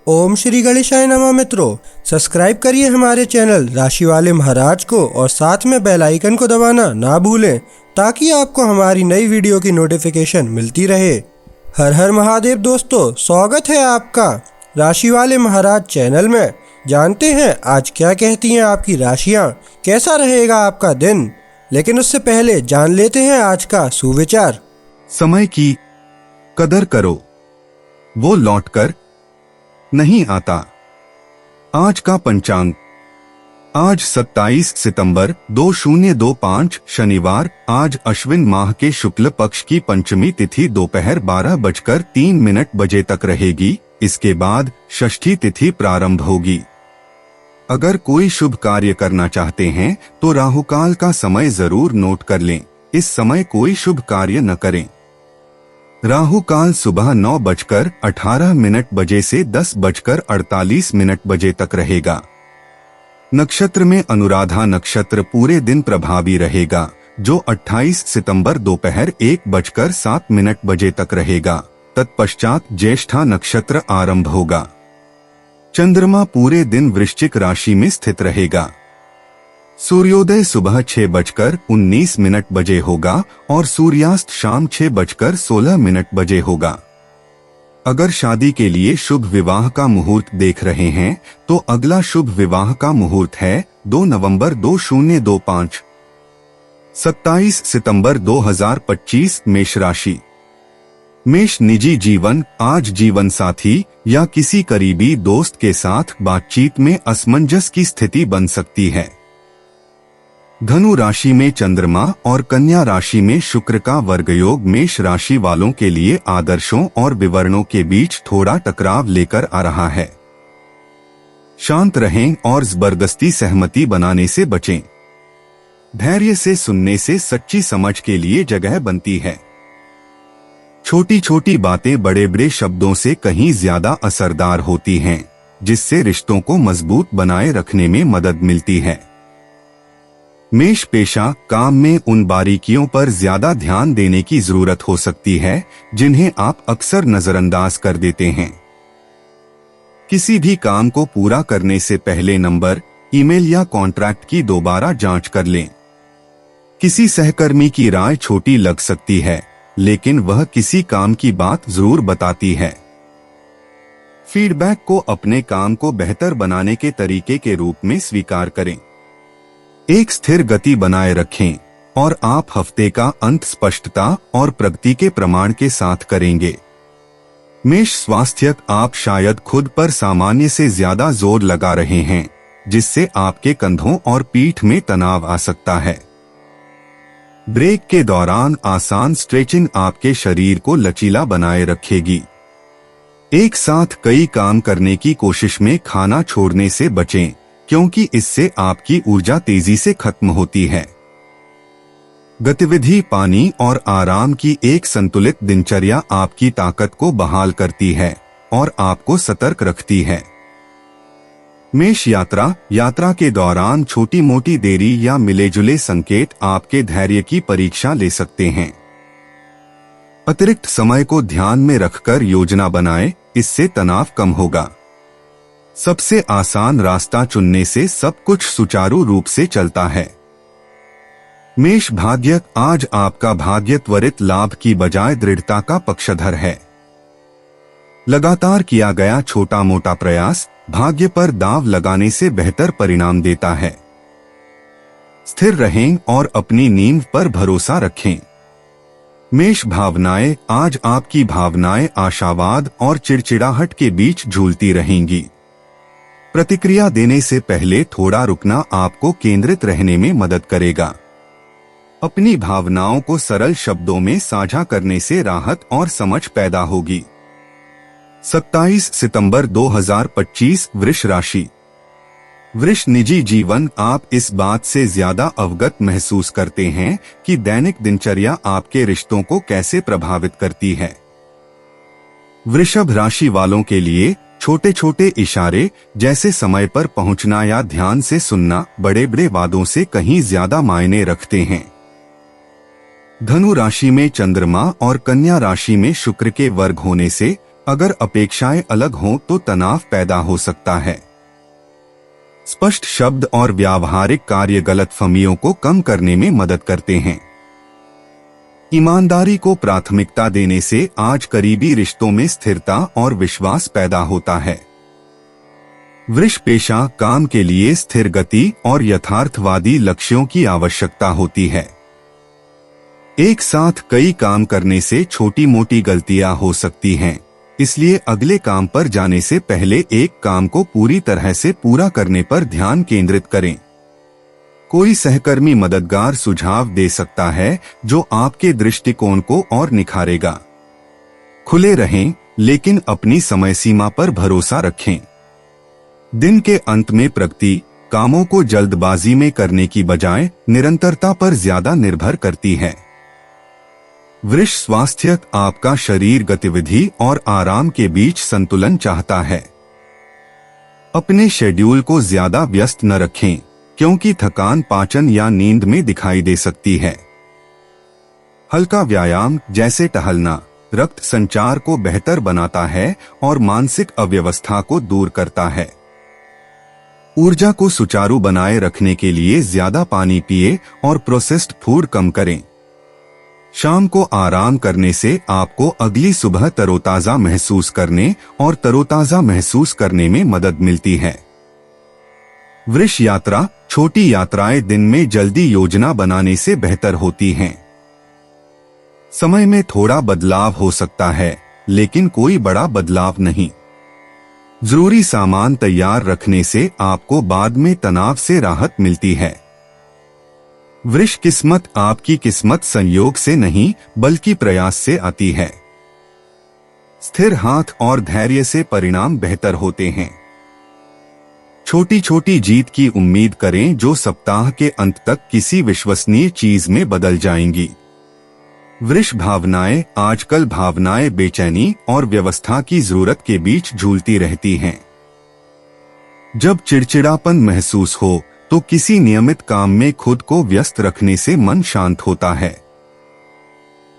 ओम श्री गणेशाय नमः। मित्रों, सब्सक्राइब करिए हमारे चैनल राशि वाले महाराज को और साथ में बेल आइकन को दबाना ना भूलें ताकि आपको हमारी नई वीडियो की नोटिफिकेशन मिलती रहे। हर हर महादेव दोस्तों, स्वागत है आपका राशि वाले महाराज चैनल में। जानते हैं आज क्या कहती हैं आपकी राशियां, कैसा रहेगा आपका दिन। लेकिन उससे पहले जान लेते हैं आज का सुविचार। समय की कदर करो, वो लौटकर नहीं आता। आज का पंचांग, आज 27 सितंबर 2025 शनिवार। आज अश्विन माह के शुक्ल पक्ष की पंचमी तिथि दोपहर 12:03 तक रहेगी। इसके बाद षष्ठी तिथि प्रारंभ होगी। अगर कोई शुभ कार्य करना चाहते हैं तो राहुकाल का समय जरूर नोट कर लें। इस समय कोई शुभ कार्य न करें। राहु काल सुबह 9:18 से 10:48 तक रहेगा। नक्षत्र में अनुराधा नक्षत्र पूरे दिन प्रभावी रहेगा, जो 28 सितंबर दोपहर 1:07 तक रहेगा। तत्पश्चात ज्येष्ठा नक्षत्र आरंभ होगा। चंद्रमा पूरे दिन वृश्चिक राशि में स्थित रहेगा। सूर्योदय सुबह 6:19 होगा और सूर्यास्त शाम 6:16 होगा। अगर शादी के लिए शुभ विवाह का मुहूर्त देख रहे हैं तो अगला शुभ विवाह का मुहूर्त है 2 नवंबर 2025। 27 सितंबर 2025 मेष राशि। मेष निजी जीवन, आज जीवन साथी या किसी करीबी दोस्त के साथ बातचीत में असमंजस की स्थिति बन सकती है। धनु राशि में चंद्रमा और कन्या राशि में शुक्र का वर्ग योग मेष राशि वालों के लिए आदर्शों और विवरणों के बीच थोड़ा टकराव लेकर आ रहा है। शांत रहें और जबरदस्ती सहमति बनाने से बचें। धैर्य से सुनने से सच्ची समझ के लिए जगह बनती है। छोटी छोटी बातें बड़े बड़े शब्दों से कहीं ज्यादा असरदार होती हैं, जिससे रिश्तों को मजबूत बनाए रखने में मदद मिलती है। मेष पेशा, काम में उन बारीकियों पर ज्यादा ध्यान देने की जरूरत हो सकती है जिन्हें आप अक्सर नजरअंदाज कर देते हैं। किसी भी काम को पूरा करने से पहले नंबर, ईमेल या कॉन्ट्रैक्ट की दोबारा जांच कर लें। किसी सहकर्मी की राय छोटी लग सकती है, लेकिन वह किसी काम की बात जरूर बताती है। फीडबैक को अपने काम को बेहतर बनाने के तरीके के रूप में स्वीकार करें। एक स्थिर गति बनाए रखें और आप हफ्ते का अंत स्पष्टता और प्रगति के प्रमाण के साथ करेंगे। मेष स्वास्थ्य, आप शायद खुद पर सामान्य से ज्यादा जोर लगा रहे हैं, जिससे आपके कंधों और पीठ में तनाव आ सकता है। ब्रेक के दौरान आसान स्ट्रेचिंग आपके शरीर को लचीला बनाए रखेगी। एक साथ कई काम करने की कोशिश में खाना छोड़ने से बचें, क्योंकि इससे आपकी ऊर्जा तेजी से खत्म होती है। गतिविधि, पानी और आराम की एक संतुलित दिनचर्या आपकी ताकत को बहाल करती है और आपको सतर्क रखती है। मेष यात्रा के दौरान छोटी मोटी देरी या मिले-जुले संकेत आपके धैर्य की परीक्षा ले सकते हैं। अतिरिक्त समय को ध्यान में रखकर योजना बनाएं, इससे तनाव कम होगा। सबसे आसान रास्ता चुनने से सब कुछ सुचारू रूप से चलता है। मेष भाग्य, आज आपका भाग्य त्वरित लाभ की बजाय दृढ़ता का पक्षधर है। लगातार किया गया छोटा मोटा प्रयास भाग्य पर दांव लगाने से बेहतर परिणाम देता है। स्थिर रहें और अपनी नींव पर भरोसा रखें। मेष भावनाएं, आज आपकी भावनाएं आशावाद और चिड़चिड़ाहट के बीच झूलती रहेंगी। प्रतिक्रिया देने से पहले थोड़ा रुकना आपको केंद्रित रहने में मदद करेगा। अपनी भावनाओं को सरल शब्दों में साझा करने से राहत और समझ पैदा होगी। 27 सितंबर 2025 वृष राशि। वृष निजी जीवन, आप इस बात से ज्यादा अवगत महसूस करते हैं कि दैनिक दिनचर्या आपके रिश्तों को कैसे प्रभावित करती है। वृषभ राशि वालों के लिए छोटे छोटे इशारे जैसे समय पर पहुंचना या ध्यान से सुनना बड़े बड़े वादों से कहीं ज्यादा मायने रखते हैं। धनु राशि में चंद्रमा और कन्या राशि में शुक्र के वर्ग होने से अगर अपेक्षाएं अलग हों तो तनाव पैदा हो सकता है। स्पष्ट शब्द और व्यावहारिक कार्य गलतफहमियों को कम करने में मदद करते हैं। ईमानदारी को प्राथमिकता देने से आज करीबी रिश्तों में स्थिरता और विश्वास पैदा होता है। वृष पेशा काम के लिए स्थिर गति और यथार्थवादी लक्ष्यों की आवश्यकता होती है। एक साथ कई काम करने से छोटी मोटी गलतियां हो सकती हैं, इसलिए अगले काम पर जाने से पहले एक काम को पूरी तरह से पूरा करने पर ध्यान केंद्रित करें। कोई सहकर्मी मददगार सुझाव दे सकता है जो आपके दृष्टिकोण को और निखारेगा। खुले रहें, लेकिन अपनी समय सीमा पर भरोसा रखें। दिन के अंत में प्रगति कामों को जल्दबाजी में करने की बजाय निरंतरता पर ज्यादा निर्भर करती है। वृष स्वास्थ्य आपका शरीर गतिविधि और आराम के बीच संतुलन चाहता है। अपने शेड्यूल को ज्यादा व्यस्त न रखें, क्योंकि थकान पाचन या नींद में दिखाई दे सकती है। हल्का व्यायाम जैसे टहलना रक्त संचार को बेहतर बनाता है और मानसिक अव्यवस्था को दूर करता है। ऊर्जा को सुचारू बनाए रखने के लिए ज्यादा पानी पिए और प्रोसेस्ड फूड कम करें। शाम को आराम करने से आपको अगली सुबह तरोताजा महसूस करने और तरोताजा महसूस करने में मदद मिलती है। वृष यात्रा छोटी यात्राएं दिन में जल्दी योजना बनाने से बेहतर होती हैं। समय में थोड़ा बदलाव हो सकता है, लेकिन कोई बड़ा बदलाव नहीं। जरूरी सामान तैयार रखने से आपको बाद में तनाव से राहत मिलती है। वृष किस्मत आपकी किस्मत संयोग से नहीं बल्कि प्रयास से आती है। स्थिर हाथ और धैर्य से परिणाम बेहतर होते हैं। छोटी छोटी जीत की उम्मीद करें जो सप्ताह के अंत तक किसी विश्वसनीय चीज में बदल जाएंगी। वृष भावनाएं आजकल भावनाएं बेचैनी और व्यवस्था की जरूरत के बीच झूलती रहती हैं। जब चिड़चिड़ापन महसूस हो तो किसी नियमित काम में खुद को व्यस्त रखने से मन शांत होता है।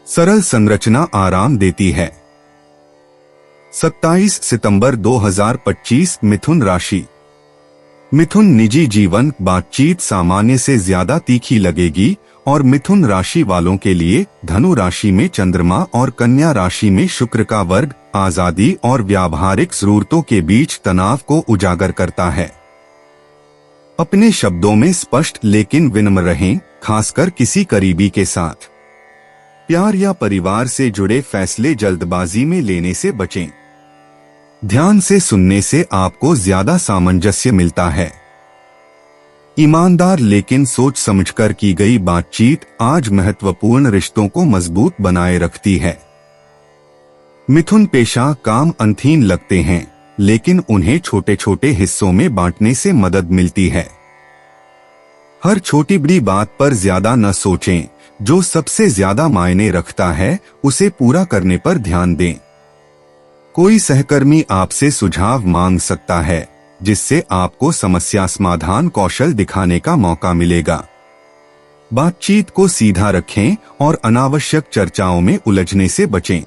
सरल संरचना आराम देती है। 27 सितंबर 2025 मिथुन राशि। मिथुन निजी जीवन बातचीत सामान्य से ज्यादा तीखी लगेगी और मिथुन राशि वालों के लिए धनु राशि में चंद्रमा और कन्या राशि में शुक्र का वर्ग आजादी और व्यावहारिक जरूरतों के बीच तनाव को उजागर करता है। अपने शब्दों में स्पष्ट लेकिन विनम्र रहें, खासकर किसी करीबी के साथ। प्यार या परिवार से जुड़े फैसले जल्दबाजी में लेने से बचें। ध्यान से सुनने से आपको ज्यादा सामंजस्य मिलता है। ईमानदार लेकिन सोच समझकर की गई बातचीत आज महत्वपूर्ण रिश्तों को मजबूत बनाए रखती है। मिथुन पेशा काम अंतहीन लगते हैं, लेकिन उन्हें छोटे छोटे हिस्सों में बांटने से मदद मिलती है। हर छोटी बड़ी बात पर ज्यादा न सोचें, जो सबसे ज्यादा मायने रखता है उसे पूरा करने पर ध्यान दें। कोई सहकर्मी आपसे सुझाव मांग सकता है, जिससे आपको समस्या समाधान कौशल दिखाने का मौका मिलेगा। बातचीत को सीधा रखें और अनावश्यक चर्चाओं में उलझने से बचें।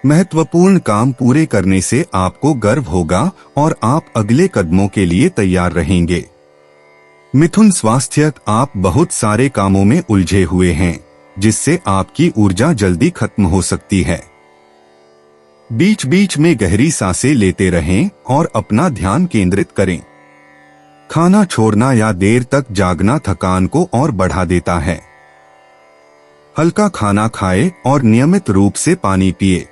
महत्वपूर्ण काम पूरे करने से आपको गर्व होगा और आप अगले कदमों के लिए तैयार रहेंगे। मिथुन स्वास्थ्य आप बहुत सारे कामों में उलझे हुए हैं, जिससे आपकी ऊर्जा जल्दी खत्म हो सकती है। बीच बीच में गहरी सांसें लेते रहें और अपना ध्यान केंद्रित करें। खाना छोड़ना या देर तक जागना थकान को और बढ़ा देता है। हल्का खाना खाएं और नियमित रूप से पानी पिए।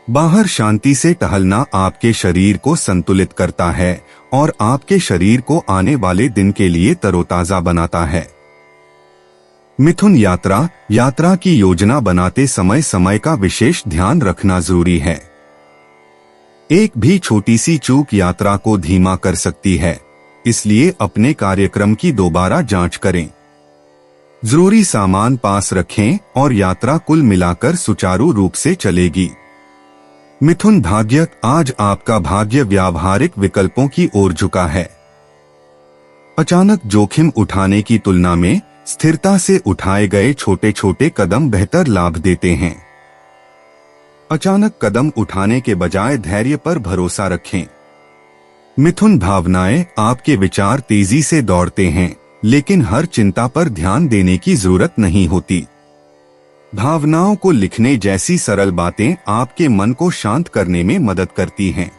बाहर शांति से टहलना आपके शरीर को संतुलित करता है और आपके शरीर को आने वाले दिन के लिए तरोताजा बनाता है। मिथुन यात्रा की योजना बनाते समय समय का विशेष ध्यान रखना जरूरी है। एक भी छोटी सी चूक यात्रा को धीमा कर सकती है, इसलिए अपने कार्यक्रम की दोबारा जांच करें। जरूरी सामान पास रखें और यात्रा कुल मिलाकर सुचारू रूप से चलेगी। मिथुन भाग्य आज आपका भाग्य व्यावहारिक विकल्पों की ओर झुका है। अचानक जोखिम उठाने की तुलना में स्थिरता से उठाए गए छोटे छोटे कदम बेहतर लाभ देते हैं। अचानक कदम उठाने के बजाय धैर्य पर भरोसा रखें। मिथुन, भावनाएं आपके विचार तेजी से दौड़ते हैं, लेकिन हर चिंता पर ध्यान देने की जरूरत नहीं होती। भावनाओं को लिखने जैसी सरल बातें आपके मन को शांत करने में मदद करती हैं।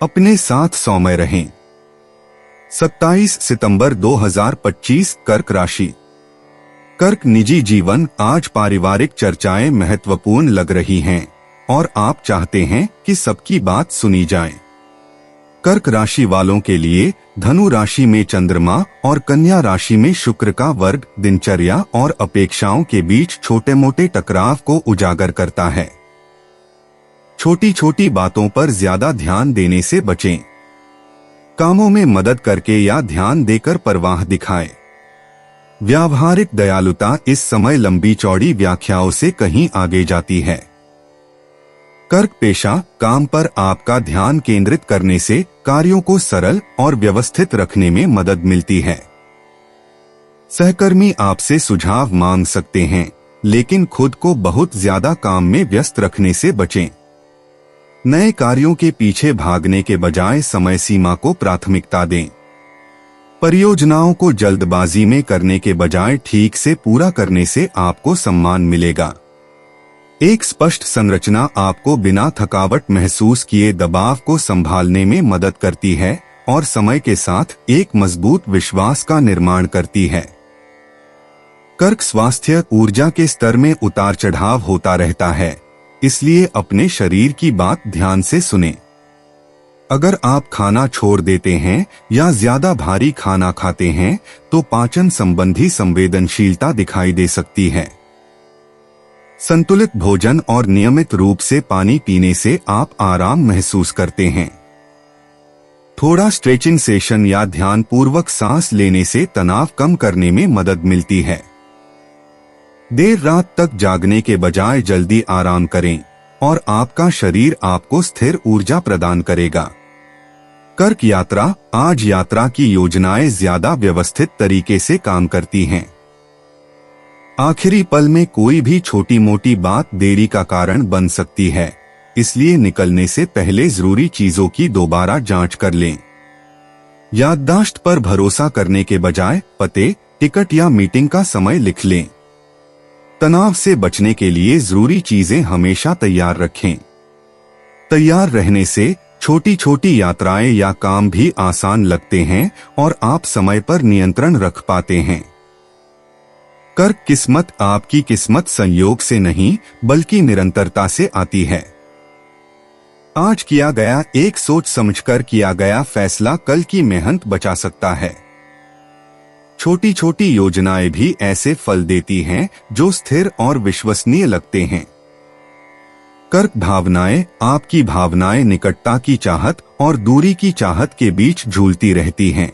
अपने साथ सौम्य रहें। 27 सितंबर 2025 कर्क राशि। कर्क निजी जीवन। आज पारिवारिक चर्चाएं महत्वपूर्ण लग रही हैं और आप चाहते हैं कि सबकी बात सुनी जाए। कर्क राशि वालों के लिए धनु राशि में चंद्रमा और कन्या राशि में शुक्र का वर्ग दिनचर्या और अपेक्षाओं के बीच छोटे मोटे टकराव को उजागर करता है। छोटी छोटी बातों पर ज्यादा ध्यान देने से बचें। कामों में मदद करके या ध्यान देकर परवाह दिखाएं। व्यावहारिक दयालुता इस समय लंबी चौड़ी व्याख्याओं से कहीं आगे जाती है। कर्क पेशा। काम पर आपका ध्यान केंद्रित करने से कार्यों को सरल और व्यवस्थित रखने में मदद मिलती है। सहकर्मी आपसे सुझाव मांग सकते हैं, लेकिन खुद को बहुत ज्यादा काम में व्यस्त रखने से बचें। नए कार्यों के पीछे भागने के बजाय समय सीमा को प्राथमिकता दें। परियोजनाओं को जल्दबाजी में करने के बजाय ठीक से पूरा करने से आपको सम्मान मिलेगा। एक स्पष्ट संरचना आपको बिना थकावट महसूस किए दबाव को संभालने में मदद करती है और समय के साथ एक मजबूत विश्वास का निर्माण करती है। कर्क स्वास्थ्य। ऊर्जा के स्तर में उतार चढ़ाव होता रहता है, इसलिए अपने शरीर की बात ध्यान से सुनें। अगर आप खाना छोड़ देते हैं या ज्यादा भारी खाना खाते हैं तो पाचन संबंधी संवेदनशीलता दिखाई दे सकती है। संतुलित भोजन और नियमित रूप से पानी पीने से आप आराम महसूस करते हैं। थोड़ा स्ट्रेचिंग सेशन या ध्यानपूर्वक सांस लेने से तनाव कम करने में मदद मिलती है। देर रात तक जागने के बजाय जल्दी आराम करें और आपका शरीर आपको स्थिर ऊर्जा प्रदान करेगा। कर्क यात्रा। आज यात्रा की योजनाएं ज्यादा व्यवस्थित तरीके से काम करती हैं। आखिरी पल में कोई भी छोटी मोटी बात देरी का कारण बन सकती है, इसलिए निकलने से पहले जरूरी चीजों की दोबारा जांच कर लें। याददाश्त पर भरोसा करने के बजाय पते, टिकट या मीटिंग का समय लिख लें। तनाव से बचने के लिए जरूरी चीजें हमेशा तैयार रखें। तैयार रहने से छोटी छोटी यात्राएं या काम भी आसान लगते हैं और आप समय पर नियंत्रण रख पाते हैं। कर्क किस्मत। आपकी किस्मत संयोग से नहीं बल्कि निरंतरता से आती है। आज किया गया एक सोच समझकर किया गया फैसला कल की मेहनत बचा सकता है। छोटी छोटी योजनाएं भी ऐसे फल देती हैं जो स्थिर और विश्वसनीय लगते हैं। कर्क भावनाएं। आपकी भावनाएं निकटता की चाहत और दूरी की चाहत के बीच झूलती रहती हैं।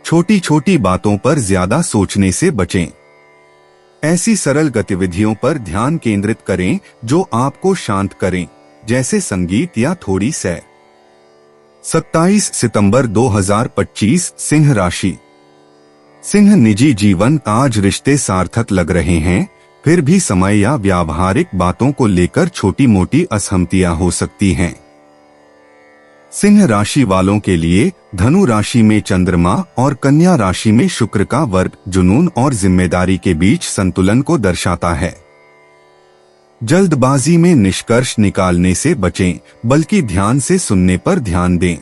छोटी छोटी बातों पर ज्यादा सोचने से बचें। ऐसी सरल गतिविधियों पर ध्यान केंद्रित करें जो आपको शांत करें, जैसे संगीत या थोड़ी सैर। 27 सितंबर 2025 सिंह राशि। सिंह निजी जीवन। आज रिश्ते सार्थक लग रहे हैं, फिर भी समय या व्यावहारिक बातों को लेकर छोटी मोटी असहमतियां हो सकती हैं। सिंह राशि वालों के लिए धनु राशि में चंद्रमा और कन्या राशि में शुक्र का वर्ग जुनून और जिम्मेदारी के बीच संतुलन को दर्शाता है। जल्दबाजी में निष्कर्ष निकालने से बचें, बल्कि ध्यान से सुनने पर ध्यान दें।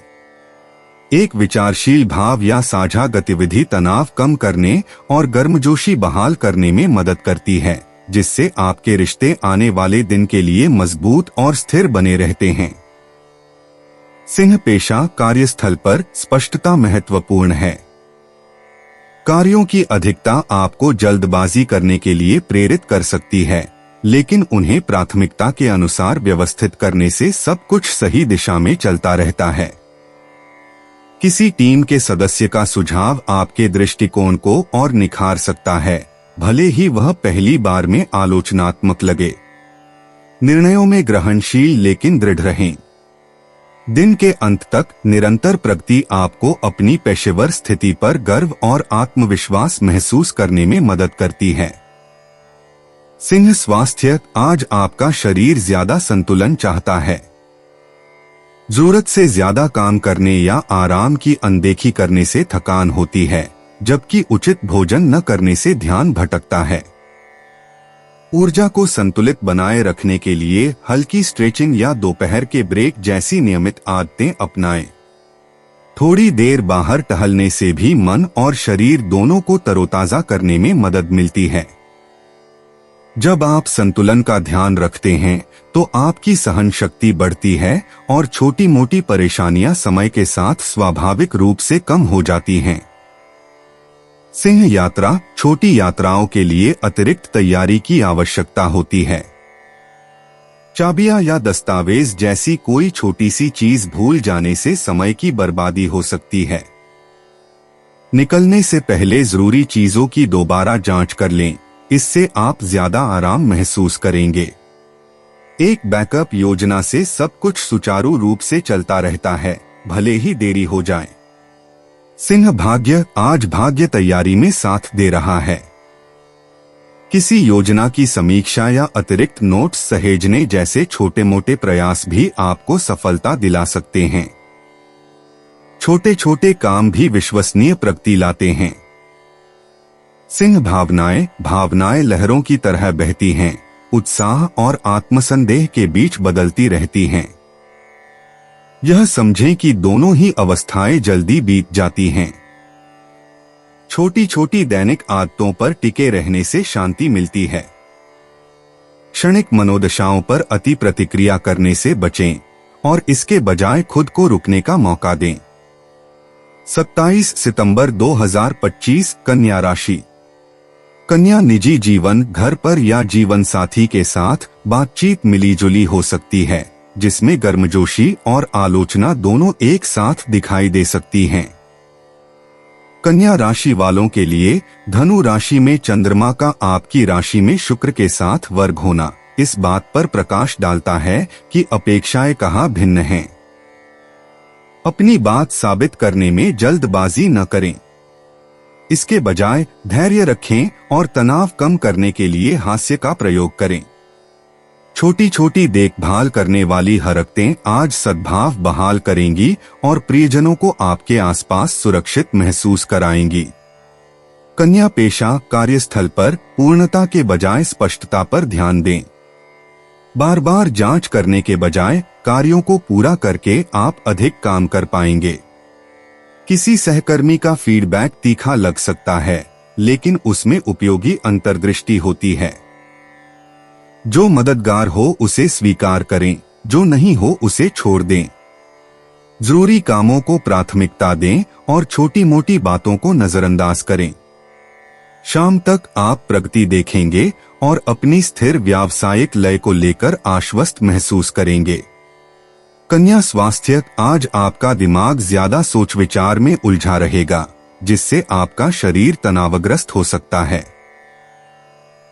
एक विचारशील भाव या साझा गतिविधि तनाव कम करने और गर्मजोशी बहाल करने में मदद करती है, जिससे आपके रिश्ते आने वाले दिन के लिए मजबूत और स्थिर बने रहते हैं। सिंह पेशा। कार्यस्थल पर स्पष्टता महत्वपूर्ण है। कार्यों की अधिकता आपको जल्दबाजी करने के लिए प्रेरित कर सकती है, लेकिन उन्हें प्राथमिकता के अनुसार व्यवस्थित करने से सब कुछ सही दिशा में चलता रहता है। किसी टीम के सदस्य का सुझाव आपके दृष्टिकोण को और निखार सकता है, भले ही वह पहली बार में आलोचनात्मक लगे। निर्णयों में ग्रहणशील लेकिन दृढ़ रहें। दिन के अंत तक निरंतर प्रगति आपको अपनी पेशेवर स्थिति पर गर्व और आत्मविश्वास महसूस करने में मदद करती है। सिंह स्वास्थ्य, आज आपका शरीर ज्यादा संतुलन चाहता है। जरूरत से ज्यादा काम करने या आराम की अनदेखी करने से थकान होती है, जबकि उचित भोजन न करने से ध्यान भटकता है। ऊर्जा को संतुलित बनाए रखने के लिए हल्की स्ट्रेचिंग या दोपहर के ब्रेक जैसी नियमित आदतें अपनाएं। थोड़ी देर बाहर टहलने से भी मन और शरीर दोनों को तरोताजा करने में मदद मिलती है। जब आप संतुलन का ध्यान रखते हैं तो आपकी सहन शक्ति बढ़ती है और छोटी मोटी परेशानियां समय के साथ स्वाभाविक रूप से कम हो जाती हैं। सिंह यात्रा, छोटी यात्राओं के लिए अतिरिक्त तैयारी की आवश्यकता होती है। चाबियां या दस्तावेज जैसी कोई छोटी सी चीज भूल जाने से समय की बर्बादी हो सकती है। निकलने से पहले जरूरी चीजों की दोबारा जांच कर लें, इससे आप ज्यादा आराम महसूस करेंगे। एक बैकअप योजना से सब कुछ सुचारू रूप से चलता रहता है, भले ही देरी हो जाए। सिंह भाग्य, आज भाग्य तैयारी में साथ दे रहा है। किसी योजना की समीक्षा या अतिरिक्त नोट्स सहेजने जैसे छोटे मोटे प्रयास भी आपको सफलता दिला सकते हैं। छोटे छोटे काम भी विश्वसनीय प्रगति लाते हैं। सिंह भावनाएं लहरों की तरह बहती हैं, उत्साह और आत्मसंदेह के बीच बदलती रहती हैं। यह समझें कि दोनों ही अवस्थाएं जल्दी बीत जाती हैं। छोटी छोटी दैनिक आदतों पर टिके रहने से शांति मिलती है। क्षणिक मनोदशाओं पर अति प्रतिक्रिया करने से बचें और इसके बजाय खुद को रुकने का मौका दें। 27 सितंबर 2025, कन्या राशि। कन्या, निजी जीवन, घर पर या जीवन साथी के साथ बातचीत मिलीजुली हो सकती है, जिसमें गर्मजोशी और आलोचना दोनों एक साथ दिखाई दे सकती हैं। कन्या राशि वालों के लिए धनु राशि में चंद्रमा का आपकी राशि में शुक्र के साथ वर्ग होना इस बात पर प्रकाश डालता है कि अपेक्षाएं कहाँ भिन्न हैं। अपनी बात साबित करने में जल्दबाजी न करें। इसके बजाय धैर्य रखें और तनाव कम करने के लिए हास्य का प्रयोग करें। छोटी छोटी देखभाल करने वाली हरकतें आज सद्भाव बहाल करेंगी और प्रियजनों को आपके आसपास सुरक्षित महसूस कराएंगी। कन्या पेशा, कार्यस्थल पर पूर्णता के बजाय स्पष्टता पर ध्यान दें। बार बार जांच करने के बजाय कार्यों को पूरा करके आप अधिक काम कर पाएंगे। किसी सहकर्मी का फीडबैक तीखा लग सकता है, लेकिन उसमें उपयोगी अंतर्दृष्टि होती है। जो मददगार हो उसे स्वीकार करें, जो नहीं हो उसे छोड़ दें। जरूरी कामों को प्राथमिकता दें और छोटी मोटी बातों को नजरअंदाज करें। शाम तक आप प्रगति देखेंगे और अपनी स्थिर व्यावसायिक लय को लेकर आश्वस्त महसूस करेंगे। कन्या स्वास्थ्य, आज आपका दिमाग ज्यादा सोच विचार में उलझा रहेगा, जिससे आपका शरीर तनावग्रस्त हो सकता है।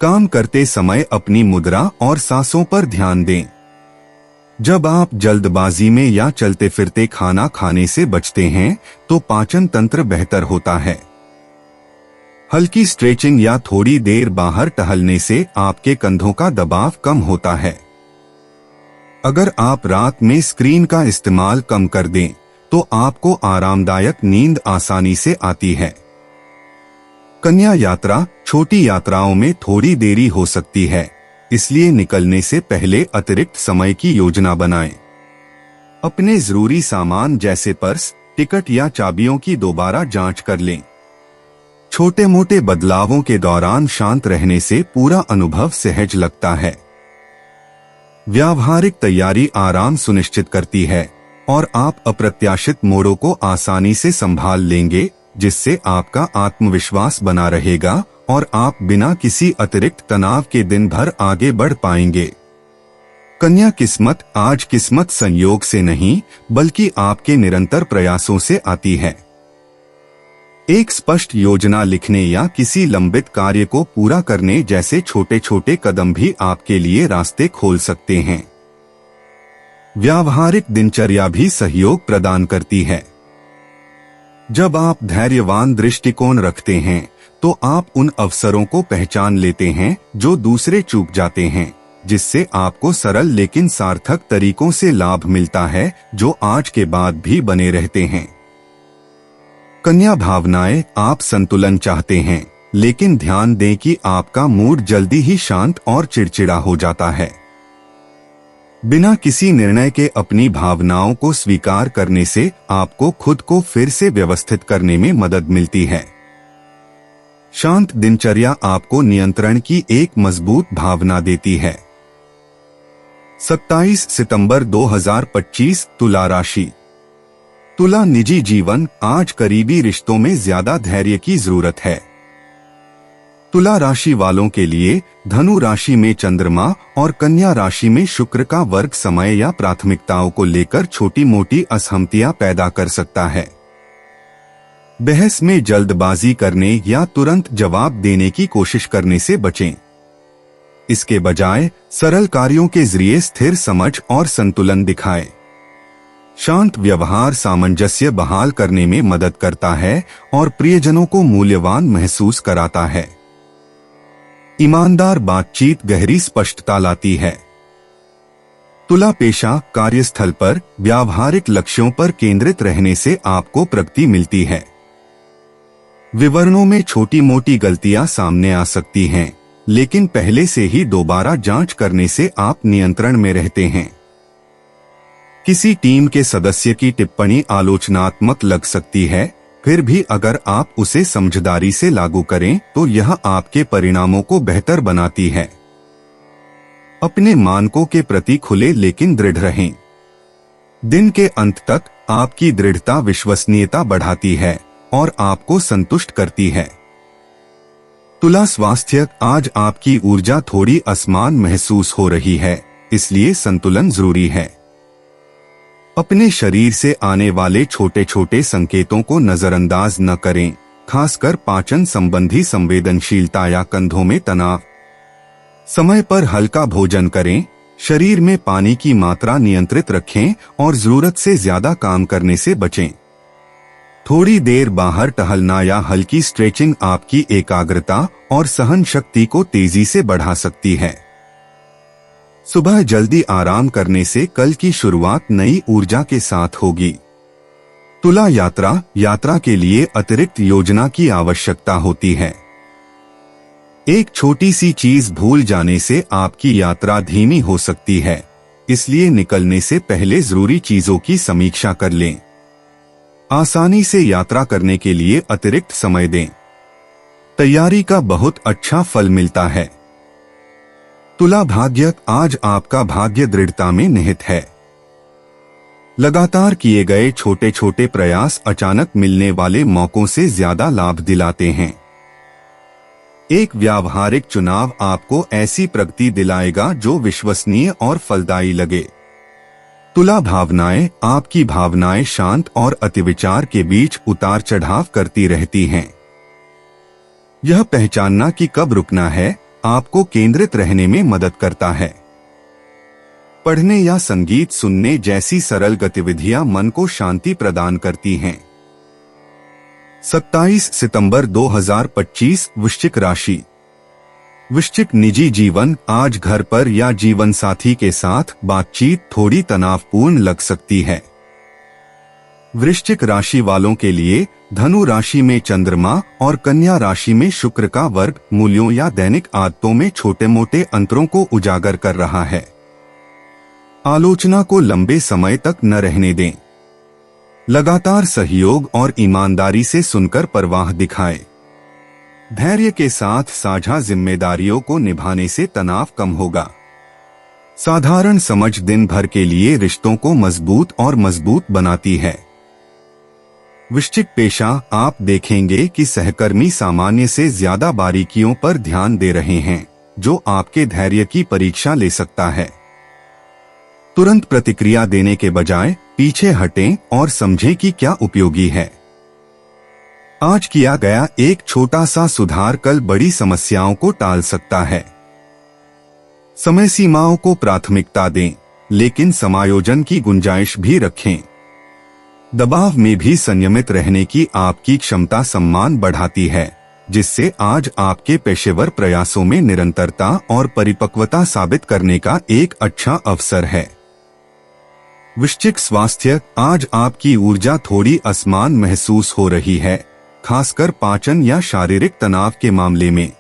काम करते समय अपनी मुद्रा और सांसों पर ध्यान दें। जब आप जल्दबाजी में या चलते फिरते खाना खाने से बचते हैं तो पाचन तंत्र बेहतर होता है। हल्की स्ट्रेचिंग या थोड़ी देर बाहर टहलने से आपके कंधों का दबाव कम होता है। अगर आप रात में स्क्रीन का इस्तेमाल कम कर दें तो आपको आरामदायक नींद आसानी से आती है। कन्या यात्रा, छोटी यात्राओं में थोड़ी देरी हो सकती है, इसलिए निकलने से पहले अतिरिक्त समय की योजना बनाएं। अपने जरूरी सामान जैसे पर्स, टिकट या चाबियों की दोबारा जांच कर लें। छोटे मोटे बदलावों के दौरान शांत रहने से पूरा अनुभव सहज लगता है। व्यावहारिक तैयारी आराम सुनिश्चित करती है और आप अप्रत्याशित मोड़ों को आसानी से संभाल लेंगे, जिससे आपका आत्मविश्वास बना रहेगा और आप बिना किसी अतिरिक्त तनाव के दिन भर आगे बढ़ पाएंगे। कन्या किस्मत, आज किस्मत संयोग से नहीं बल्कि आपके निरंतर प्रयासों से आती है। एक स्पष्ट योजना लिखने या किसी लंबित कार्य को पूरा करने जैसे छोटे छोटे कदम भी आपके लिए रास्ते खोल सकते हैं। व्यावहारिक दिनचर्या भी सहयोग प्रदान करती है। जब आप धैर्यवान दृष्टिकोण रखते हैं तो आप उन अवसरों को पहचान लेते हैं जो दूसरे चूक जाते हैं, जिससे आपको सरल लेकिन सार्थक तरीकों से लाभ मिलता है जो आज के बाद भी बने रहते हैं। कन्या भावनाएं, आप संतुलन चाहते हैं, लेकिन ध्यान दें कि आपका मूड जल्दी ही शांत और चिड़चिड़ा हो जाता है। बिना किसी निर्णय के अपनी भावनाओं को स्वीकार करने से आपको खुद को फिर से व्यवस्थित करने में मदद मिलती है। शांत दिनचर्या आपको नियंत्रण की एक मजबूत भावना देती है। 27 सितंबर 2025 तुला राशि। तुला निजी जीवन, आज करीबी रिश्तों में ज्यादा धैर्य की जरूरत है। तुला राशि वालों के लिए धनु राशि में चंद्रमा और कन्या राशि में शुक्र का वर्ग समय या प्राथमिकताओं को लेकर छोटी मोटी असहमतियां पैदा कर सकता है। बहस में जल्दबाजी करने या तुरंत जवाब देने की कोशिश करने से बचें। इसके बजाय सरल कार्यों के जरिए स्थिर समझ और संतुलन दिखाएं। शांत व्यवहार सामंजस्य बहाल करने में मदद करता है और प्रियजनों को मूल्यवान महसूस कराता है। ईमानदार बातचीत गहरी स्पष्टता लाती है। तुला पेशा, कार्यस्थल पर व्यावहारिक लक्ष्यों पर केंद्रित रहने से आपको प्रगति मिलती है। विवरणों में छोटी मोटी गलतियां सामने आ सकती हैं, लेकिन पहले से ही दोबारा जांच करने से आप नियंत्रण में रहते हैं। किसी टीम के सदस्य की टिप्पणी आलोचनात्मक लग सकती है, फिर भी अगर आप उसे समझदारी से लागू करें तो यह आपके परिणामों को बेहतर बनाती है। अपने मानकों के प्रति खुले लेकिन दृढ़ रहें। दिन के अंत तक आपकी दृढ़ता विश्वसनीयता बढ़ाती है और आपको संतुष्ट करती है। तुला स्वास्थ्य, आज आपकी ऊर्जा थोड़ी असमान महसूस हो रही है, इसलिए संतुलन जरूरी है। अपने शरीर से आने वाले छोटे छोटे संकेतों को नजरअंदाज न करें, खासकर पाचन संबंधी संवेदनशीलता या कंधों में तनाव। समय पर हल्का भोजन करें, शरीर में पानी की मात्रा नियंत्रित रखें और जरूरत से ज्यादा काम करने से बचें। थोड़ी देर बाहर टहलना या हल्की स्ट्रेचिंग आपकी एकाग्रता और सहन शक्ति को तेजी से बढ़ा सकती है। सुबह जल्दी आराम करने से कल की शुरुआत नई ऊर्जा के साथ होगी। तुला यात्रा के लिए अतिरिक्त योजना की आवश्यकता होती है। एक छोटी सी चीज भूल जाने से आपकी यात्रा धीमी हो सकती है, इसलिए निकलने से पहले जरूरी चीजों की समीक्षा कर लें। आसानी से यात्रा करने के लिए अतिरिक्त समय दें। तैयारी का बहुत अच्छा फल मिलता है। तुला भाग्य, आज आपका भाग्य दृढ़ता में निहित है। लगातार किए गए छोटे छोटे प्रयास अचानक मिलने वाले मौकों से ज्यादा लाभ दिलाते हैं। एक व्यावहारिक चुनाव आपको ऐसी प्रगति दिलाएगा जो विश्वसनीय और फलदायी लगे। तुला भावनाएं, आपकी भावनाएं शांत और अतिविचार के बीच उतार चढ़ाव करती रहती हैं। यह पहचानना कि कब रुकना है आपको केंद्रित रहने में मदद करता है। पढ़ने या संगीत सुनने जैसी सरल गतिविधियां मन को शांति प्रदान करती हैं। 27 सितंबर 2025 वृश्चिक राशि। वृश्चिक निजी जीवन, आज घर पर या जीवन साथी के साथ बातचीत थोड़ी तनावपूर्ण लग सकती है। वृश्चिक राशि वालों के लिए धनु राशि में चंद्रमा और कन्या राशि में शुक्र का वर्ग मूल्यों या दैनिक आदतों में छोटे मोटे अंतरों को उजागर कर रहा है। आलोचना को लंबे समय तक न रहने दें। लगातार सहयोग और ईमानदारी से सुनकर परवाह दिखाएं। धैर्य के साथ साझा जिम्मेदारियों को निभाने से तनाव कम होगा। साधारण समझ दिन भर के लिए रिश्तों को मजबूत और मजबूत बनाती है। वृश्चिक पेशा, आप देखेंगे कि सहकर्मी सामान्य से ज्यादा बारीकियों पर ध्यान दे रहे हैं, जो आपके धैर्य की परीक्षा ले सकता है। तुरंत प्रतिक्रिया देने के बजाय पीछे हटें और समझें कि क्या उपयोगी है। आज किया गया एक छोटा सा सुधार कल बड़ी समस्याओं को टाल सकता है। समय सीमाओं को प्राथमिकता दें, लेकिन समायोजन की गुंजाइश भी रखें। दबाव में भी संयमित रहने की आपकी क्षमता सम्मान बढ़ाती है। जिससे आज आपके पेशेवर प्रयासों में निरंतरता और परिपक्वता साबित करने का एक अच्छा अवसर है। वृश्चिक स्वास्थ्य, आज आपकी ऊर्जा थोड़ी असमान महसूस हो रही है, खासकर पाचन या शारीरिक तनाव के मामले में।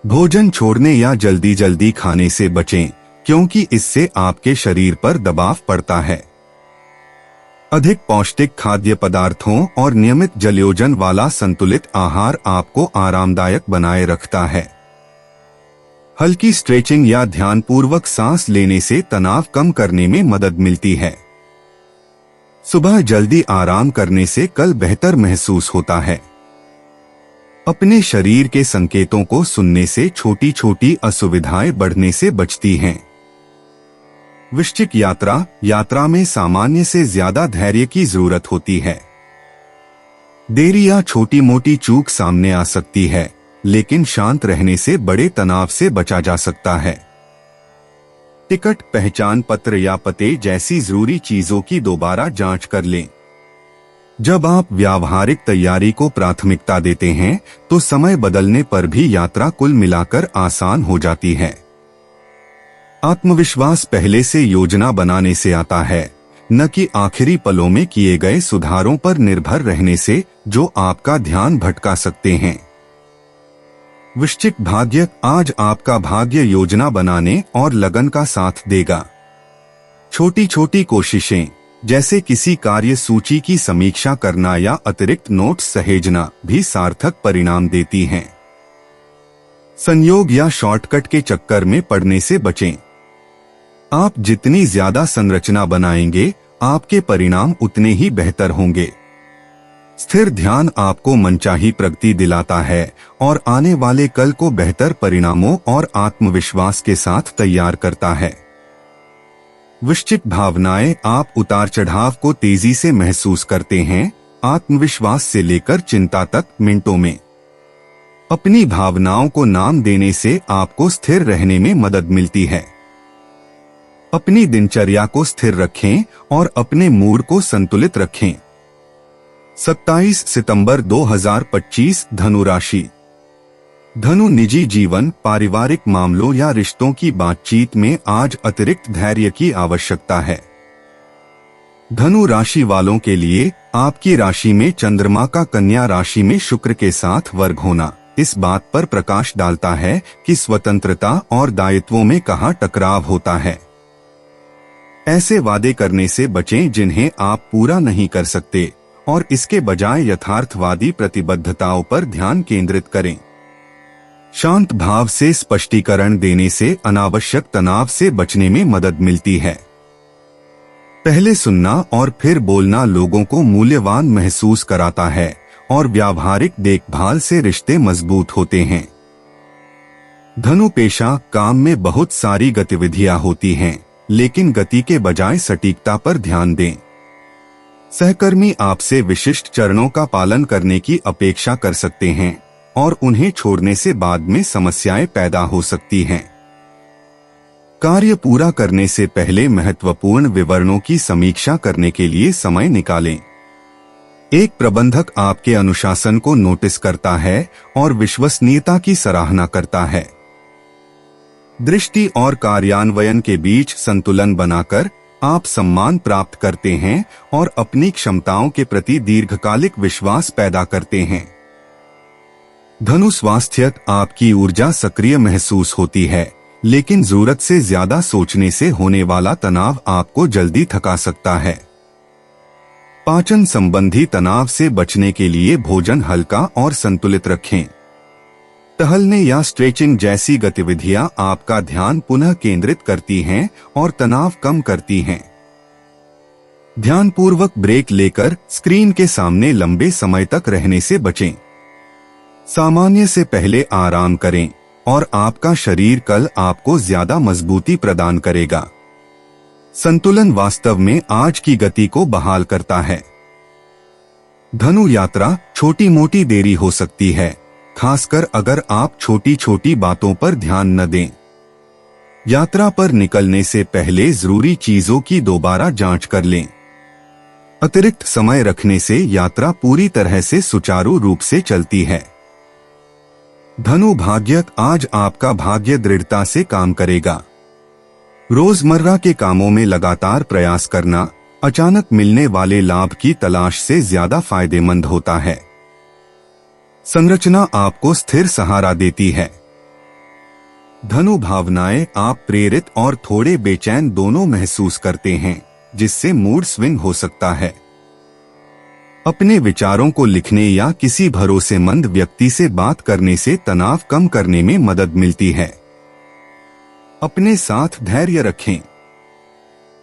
भोजन छोड़ने या जल्दी जल्दी खाने से बचें, क्योंकि इससे आपके शरीर पर दबाव पड़ता है। अधिक पौष्टिक खाद्य पदार्थों और नियमित जलयोजन वाला संतुलित आहार आपको आरामदायक बनाए रखता है। हल्की स्ट्रेचिंग या ध्यानपूर्वक सांस लेने से तनाव कम करने में मदद मिलती है। सुबह जल्दी आराम करने से कल बेहतर महसूस होता है। अपने शरीर के संकेतों को सुनने से छोटी छोटी असुविधाएं बढ़ने से बचती हैं। वृश्चिक यात्रा में सामान्य से ज्यादा धैर्य की जरूरत होती है। देरी या छोटी मोटी चूक सामने आ सकती है, लेकिन शांत रहने से बड़े तनाव से बचा जा सकता है। टिकट, पहचान पत्र या पते जैसी जरूरी चीजों की दोबारा जांच कर लें। जब आप व्यावहारिक तैयारी को प्राथमिकता देते हैं तो समय बदलने पर भी यात्रा कुल मिलाकर आसान हो जाती है। आत्मविश्वास पहले से योजना बनाने से आता है, न कि आखिरी पलों में किए गए सुधारों पर निर्भर रहने से, जो आपका ध्यान भटका सकते हैं। वृश्चिक भाग्य, आज आपका भाग्य योजना बनाने और लगन का साथ देगा। छोटी छोटी कोशिशें, जैसे किसी कार्य सूची की समीक्षा करना या अतिरिक्त नोट्स सहेजना, भी सार्थक परिणाम देती हैं। संयोग या शॉर्टकट के चक्कर में पड़ने से बचें। आप जितनी ज्यादा संरचना बनाएंगे, आपके परिणाम उतने ही बेहतर होंगे। स्थिर ध्यान आपको मनचाही प्रगति दिलाता है और आने वाले कल को बेहतर परिणामों और आत्मविश्वास के साथ तैयार करता है। वृश्चिक भावनाएं, आप उतार चढ़ाव को तेजी से महसूस करते हैं, आत्मविश्वास से लेकर चिंता तक मिनटों में। अपनी भावनाओं को नाम देने से आपको स्थिर रहने में मदद मिलती है। अपनी दिनचर्या को स्थिर रखें और अपने मूड को संतुलित रखें। 27 सितंबर 2025 धनु राशि। धनु, निजी जीवन, पारिवारिक मामलों या रिश्तों की बातचीत में आज अतिरिक्त धैर्य की आवश्यकता है। धनु राशि वालों के लिए आपकी राशि में चंद्रमा का कन्या राशि में शुक्र के साथ वर्ग होना इस बात पर प्रकाश डालता है कि स्वतंत्रता और दायित्वों में कहाँ टकराव होता है। ऐसे वादे करने से बचें जिन्हें आप पूरा नहीं कर सकते, और इसके बजाय यथार्थवादी प्रतिबद्धताओं पर ध्यान केंद्रित करें। शांत भाव से स्पष्टीकरण देने से अनावश्यक तनाव से बचने में मदद मिलती है। पहले सुनना और फिर बोलना लोगों को मूल्यवान महसूस कराता है और व्यावहारिक देखभाल से रिश्ते मजबूत होते हैं। धनु पेशा, काम में बहुत सारी गतिविधियां होती हैं, लेकिन गति के बजाय सटीकता पर ध्यान दें। सहकर्मी आपसे विशिष्ट चरणों का पालन करने की अपेक्षा कर सकते हैं और उन्हें छोड़ने से बाद में समस्याएं पैदा हो सकती हैं। कार्य पूरा करने से पहले महत्वपूर्ण विवरणों की समीक्षा करने के लिए समय निकालें। एक प्रबंधक आपके अनुशासन को नोटिस करता है और विश्वसनीयता की सराहना करता है। दृष्टि और कार्यान्वयन के बीच संतुलन बनाकर आप सम्मान प्राप्त करते हैं और अपनी क्षमताओं के प्रति दीर्घकालिक विश्वास पैदा करते हैं। धनु स्वास्थ्य, आपकी ऊर्जा सक्रिय महसूस होती है, लेकिन जरूरत से ज्यादा सोचने से होने वाला तनाव आपको जल्दी थका सकता है। पाचन संबंधी तनाव से बचने के लिए भोजन हल्का और संतुलित रखें। टहलने या स्ट्रेचिंग जैसी गतिविधियां आपका ध्यान पुनः केंद्रित करती हैं और तनाव कम करती हैं। ध्यानपूर्वक ब्रेक लेकर स्क्रीन के सामने लंबे समय तक रहने से बचें। सामान्य से पहले आराम करें और आपका शरीर कल आपको ज्यादा मजबूती प्रदान करेगा। संतुलन वास्तव में आज की गति को बहाल करता है। धनु यात्रा, छोटी मोटी देरी हो सकती है, खासकर अगर आप छोटी छोटी बातों पर ध्यान न दें। यात्रा पर निकलने से पहले जरूरी चीजों की दोबारा जांच कर लें। अतिरिक्त समय रखने से यात्रा पूरी तरह से सुचारू रूप से चलती है। धनु भाग्य, आज आपका भाग्य दृढ़ता से काम करेगा। रोजमर्रा के कामों में लगातार प्रयास करना अचानक मिलने वाले लाभ की तलाश से ज्यादा फायदेमंद होता है। संरचना आपको स्थिर सहारा देती है। धनु भावनाएं, आप प्रेरित और थोड़े बेचैन दोनों महसूस करते हैं, जिससे मूड स्विंग हो सकता है। अपने विचारों को लिखने या किसी भरोसेमंद व्यक्ति से बात करने से तनाव कम करने में मदद मिलती है। अपने साथ धैर्य रखें।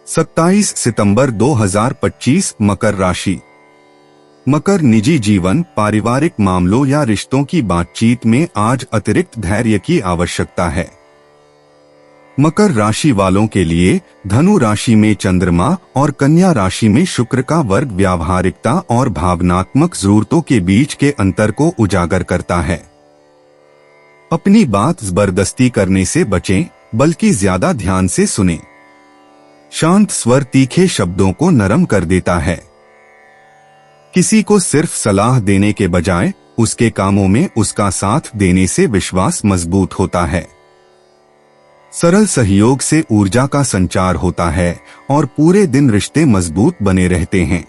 27 सितंबर 2025 मकर राशि। मकर, निजी जीवन, पारिवारिक मामलों या रिश्तों की बातचीत में आज अतिरिक्त धैर्य की आवश्यकता है। मकर राशि वालों के लिए धनु राशि में चंद्रमा और कन्या राशि में शुक्र का वर्ग व्यावहारिकता और भावनात्मक जरूरतों के बीच के अंतर को उजागर करता है। अपनी बात जबरदस्ती करने से बचें, बल्कि ज्यादा ध्यान से सुनें। शांत स्वर तीखे शब्दों को नरम कर देता है। किसी को सिर्फ सलाह देने के बजाय उसके कामों में उसका साथ देने से विश्वास मजबूत होता है। सरल सहयोग से ऊर्जा का संचार होता है और पूरे दिन रिश्ते मजबूत बने रहते हैं।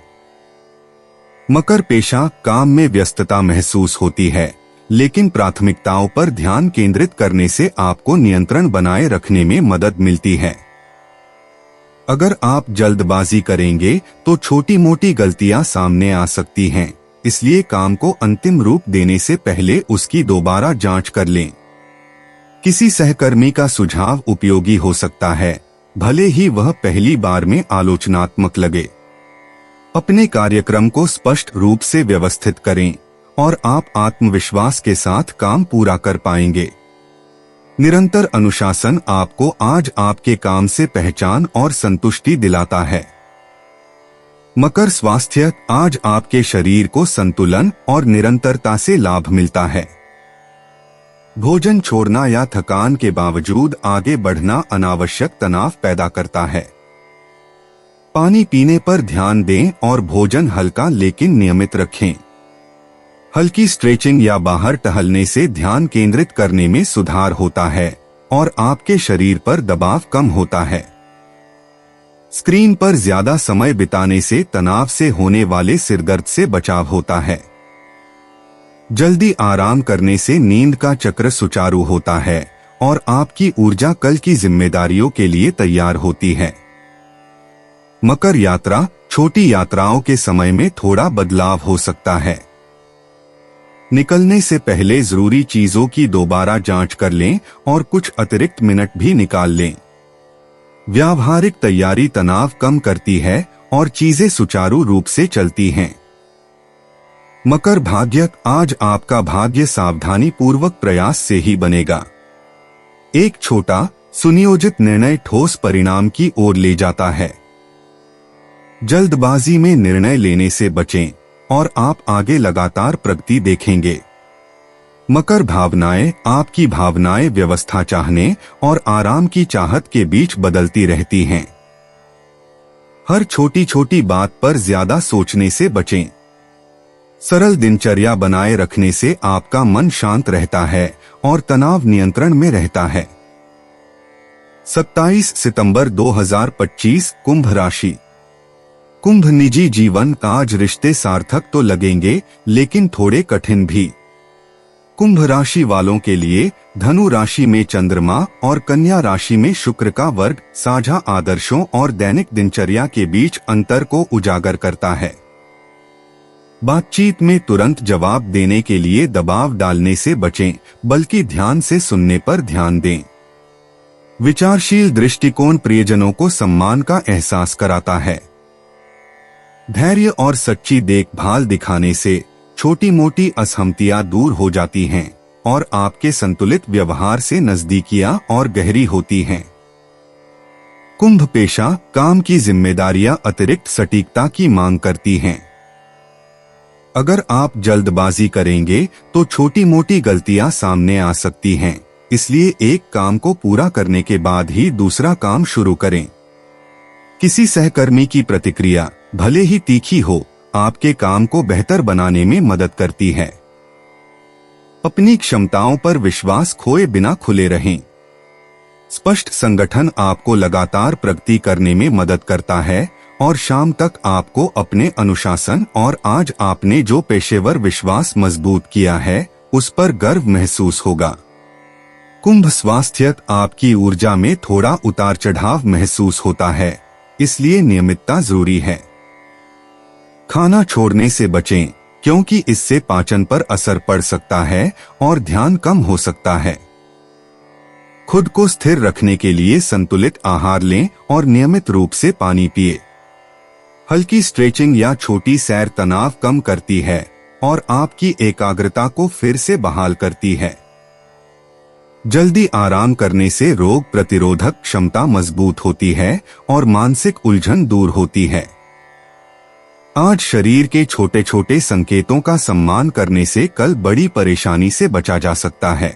मकर, पेशा, काम में व्यस्तता महसूस होती है, लेकिन प्राथमिकताओं पर ध्यान केंद्रित करने से आपको नियंत्रण बनाए रखने में मदद मिलती है। अगर आप जल्दबाजी करेंगे तो छोटी मोटी गलतियां सामने आ सकती हैं, इसलिए काम को अंतिम रूप देने से पहले उसकी दोबारा जांच कर लें। किसी सहकर्मी का सुझाव उपयोगी हो सकता है, भले ही वह पहली बार में आलोचनात्मक लगे। अपने कार्यक्रम को स्पष्ट रूप से व्यवस्थित करें और आप आत्मविश्वास के साथ काम पूरा कर पाएंगे। निरंतर अनुशासन आपको आज आपके काम से पहचान और संतुष्टि दिलाता है। मकर, स्वास्थ्य, आज आपके शरीर को संतुलन और निरंतरता से लाभ मिलता है। भोजन छोड़ना या थकान के बावजूद आगे बढ़ना अनावश्यक तनाव पैदा करता है। पानी पीने पर ध्यान दें और भोजन हल्का लेकिन नियमित रखें। हल्की स्ट्रेचिंग या बाहर टहलने से ध्यान केंद्रित करने में सुधार होता है और आपके शरीर पर दबाव कम होता है। स्क्रीन पर ज्यादा समय बिताने से तनाव से होने वाले सिरदर्द से बचाव होता है। जल्दी आराम करने से नींद का चक्र सुचारू होता है और आपकी ऊर्जा कल की जिम्मेदारियों के लिए तैयार होती है। मकर, यात्रा, छोटी यात्राओं के समय में थोड़ा बदलाव हो सकता है। निकलने से पहले जरूरी चीजों की दोबारा जांच कर लें और कुछ अतिरिक्त मिनट भी निकाल लें। व्यावहारिक तैयारी तनाव कम करती है और चीजें सुचारू रूप से चलती हैं। मकर, भाग्य, आज आपका भाग्य सावधानी पूर्वक प्रयास से ही बनेगा। एक छोटा सुनियोजित निर्णय ठोस परिणाम की ओर ले जाता है। जल्दबाजी में निर्णय लेने से बचें और आप आगे लगातार प्रगति देखेंगे। मकर, भावनाएं, आपकी भावनाएं व्यवस्था चाहने और आराम की चाहत के बीच बदलती रहती हैं। हर छोटी छोटी बात पर ज्यादा सोचने से बचें। सरल दिनचर्या बनाए रखने से आपका मन शांत रहता है और तनाव नियंत्रण में रहता है। 27 सितंबर 2025 कुंभ राशि। कुंभ, निजी जीवन, आज रिश्ते सार्थक तो लगेंगे लेकिन थोड़े कठिन भी। कुंभ राशि वालों के लिए धनु राशि में चंद्रमा और कन्या राशि में शुक्र का वर्ग साझा आदर्शों और दैनिक दिनचर्या के बीच अंतर को उजागर करता है। बातचीत में तुरंत जवाब देने के लिए दबाव डालने से बचें, बल्कि ध्यान से सुनने पर ध्यान दें। विचारशील दृष्टिकोण प्रियजनों को सम्मान का एहसास कराता है। धैर्य और सच्ची देखभाल दिखाने से छोटी मोटी असहमतियां दूर हो जाती हैं और आपके संतुलित व्यवहार से नजदीकियां और गहरी होती हैं। कुंभ, पेशा, काम की जिम्मेदारियां अतिरिक्त सटीकता की मांग करती हैं। अगर आप जल्दबाजी करेंगे तो छोटी मोटी गलतियां सामने आ सकती हैं, इसलिए एक काम को पूरा करने के बाद ही दूसरा काम शुरू करें। किसी सहकर्मी की प्रतिक्रिया, भले ही तीखी हो, आपके काम को बेहतर बनाने में मदद करती है। अपनी क्षमताओं पर विश्वास खोए बिना खुले रहें। स्पष्ट संगठन आपको लगातार प्रगति करने में मदद करता है और शाम तक आपको अपने अनुशासन और आज आपने जो पेशेवर विश्वास मजबूत किया है उस पर गर्व महसूस होगा। कुंभ स्वास्थ्य, आपकी ऊर्जा में थोड़ा उतार चढ़ाव महसूस होता है, इसलिए नियमितता जरूरी है। खाना छोड़ने से बचें क्योंकि इससे पाचन पर असर पड़ सकता है और ध्यान कम हो सकता है। खुद को स्थिर रखने के लिए संतुलित आहार लें और नियमित रूप से पानी पिए। हल्की स्ट्रेचिंग या छोटी सैर तनाव कम करती है और आपकी एकाग्रता को फिर से बहाल करती है। जल्दी आराम करने से रोग प्रतिरोधक क्षमता मजबूत होती है और मानसिक उलझन दूर होती है। आज शरीर के छोटे छोटे संकेतों का सम्मान करने से कल बड़ी परेशानी से बचा जा सकता है।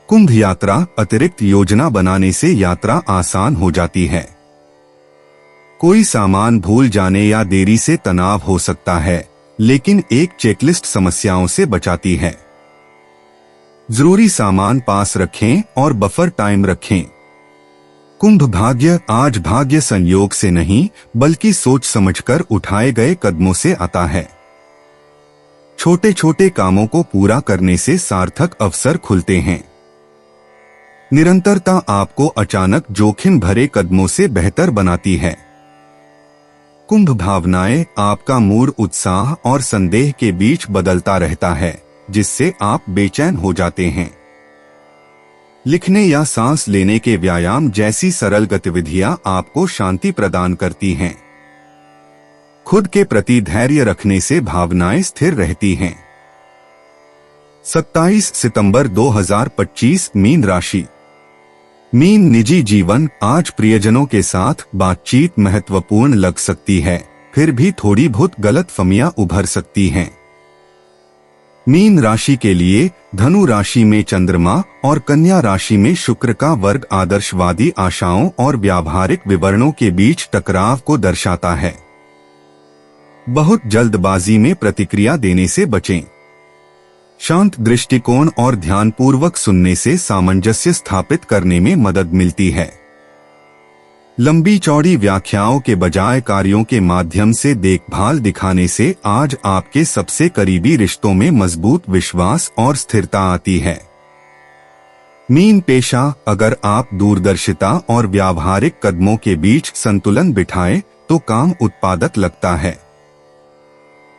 कुंभ यात्रा, अतिरिक्त योजना बनाने से यात्रा आसान हो जाती है। कोई सामान भूल जाने या देरी से तनाव हो सकता है, लेकिन एक चेकलिस्ट समस्याओं से बचाती है। जरूरी सामान पास रखें और बफर टाइम रखें। कुंभ भाग्य, आज भाग्य संयोग से नहीं बल्कि सोच समझकर उठाए गए कदमों से आता है। छोटे छोटे कामों को पूरा करने से सार्थक अवसर खुलते हैं। निरंतरता आपको अचानक जोखिम भरे कदमों से बेहतर बनाती है। कुंभ भावनाएं, आपका मूड उत्साह और संदेह के बीच बदलता रहता है, जिससे आप बेचैन हो जाते हैं। लिखने या सांस लेने के व्यायाम जैसी सरल गतिविधियां आपको शांति प्रदान करती हैं। खुद के प्रति धैर्य रखने से भावनाएं स्थिर रहती हैं। 27 सितंबर 2025, मीन राशि। मीन निजी जीवन, आज प्रियजनों के साथ बातचीत महत्वपूर्ण लग सकती है, फिर भी थोड़ी बहुत गलतफहमियां उभर सकती हैं। मीन राशि के लिए धनु राशि में चंद्रमा और कन्या राशि में शुक्र का वर्ग आदर्शवादी आशाओं और व्यावहारिक विवरणों के बीच टकराव को दर्शाता है। बहुत जल्दबाजी में प्रतिक्रिया देने से बचें। शांत दृष्टिकोण और ध्यानपूर्वक सुनने से सामंजस्य स्थापित करने में मदद मिलती है। लंबी चौड़ी व्याख्याओं के बजाय कार्यों के माध्यम से देखभाल दिखाने से आज आपके सबसे करीबी रिश्तों में मजबूत विश्वास और स्थिरता आती है। मीन पेशा, अगर आप दूरदर्शिता और व्यावहारिक कदमों के बीच संतुलन बिठाएं तो काम उत्पादक लगता है।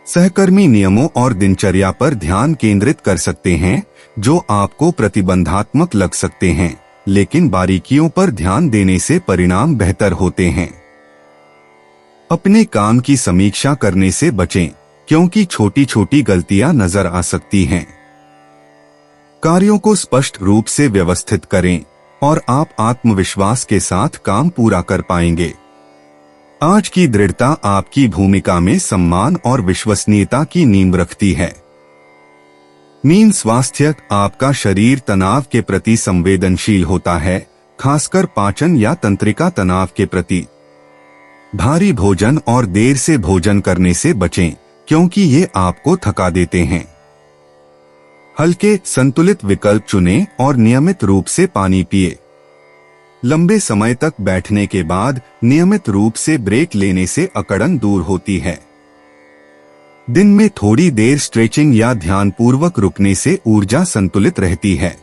सहकर्मी नियमों और दिनचर्या पर ध्यान केंद्रित कर सकते हैं जो आपको प्रतिबंधात्मक लग सकते हैं, लेकिन बारीकियों पर ध्यान देने से परिणाम बेहतर होते हैं। अपने काम की समीक्षा करने से बचें क्योंकि छोटी छोटी गलतियां नजर आ सकती हैं। कार्यों को स्पष्ट रूप से व्यवस्थित करें और आप आत्मविश्वास के साथ काम पूरा कर पाएंगे। आज की दृढ़ता आपकी भूमिका में सम्मान और विश्वसनीयता की नींव रखती है। मीन स्वास्थ्य, आपका शरीर तनाव के प्रति संवेदनशील होता है, खासकर पाचन या तंत्रिका तनाव के प्रति। भारी भोजन और देर से भोजन करने से बचें क्योंकि ये आपको थका देते हैं। हल्के संतुलित विकल्प चुनें और नियमित रूप से पानी पिए। लंबे समय तक बैठने के बाद नियमित रूप से ब्रेक लेने से अकड़न दूर होती है। दिन में थोड़ी देर स्ट्रेचिंग या ध्यानपूर्वक रुकने से ऊर्जा संतुलित रहती है।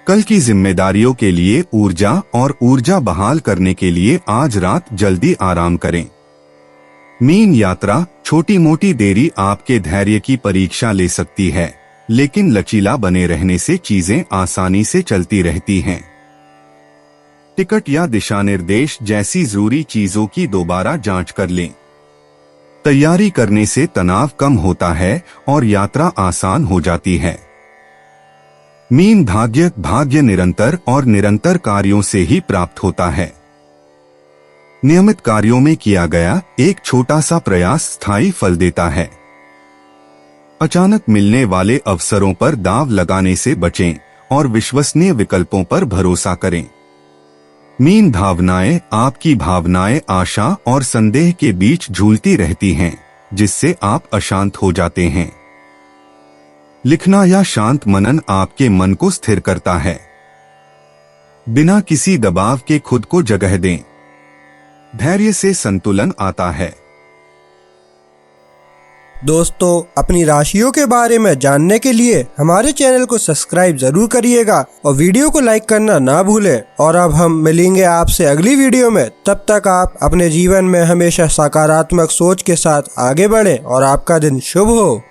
कल की जिम्मेदारियों के लिए ऊर्जा बहाल करने के लिए आज रात जल्दी आराम करें। मीन यात्रा, छोटी मोटी देरी आपके धैर्य की परीक्षा ले सकती है, लेकिन लचीला बने रहने से चीजें आसानी से चलती रहती हैं। टिकट या दिशानिर्देश जैसी जरूरी चीजों की दोबारा जांच कर लें। तैयारी करने से तनाव कम होता है और यात्रा आसान हो जाती है। मीन भाग्य निरंतर कार्यों से ही प्राप्त होता है। नियमित कार्यों में किया गया एक छोटा सा प्रयास स्थायी फल देता है। अचानक मिलने वाले अवसरों पर दांव लगाने से बचें और विश्वसनीय विकल्पों पर भरोसा करें। मीन भावनाएं, आपकी भावनाएं आशा और संदेह के बीच झूलती रहती हैं, जिससे आप अशांत हो जाते हैं। लिखना या शांत मनन आपके मन को स्थिर करता है। बिना किसी दबाव के खुद को जगह दें। धैर्य से संतुलन आता है। दोस्तों, अपनी राशियों के बारे में जानने के लिए हमारे चैनल को सब्सक्राइब जरूर करिएगा और वीडियो को लाइक करना ना भूलें। और अब हम मिलेंगे आपसे अगली वीडियो में। तब तक आप अपने जीवन में हमेशा सकारात्मक सोच के साथ आगे बढ़ें और आपका दिन शुभ हो।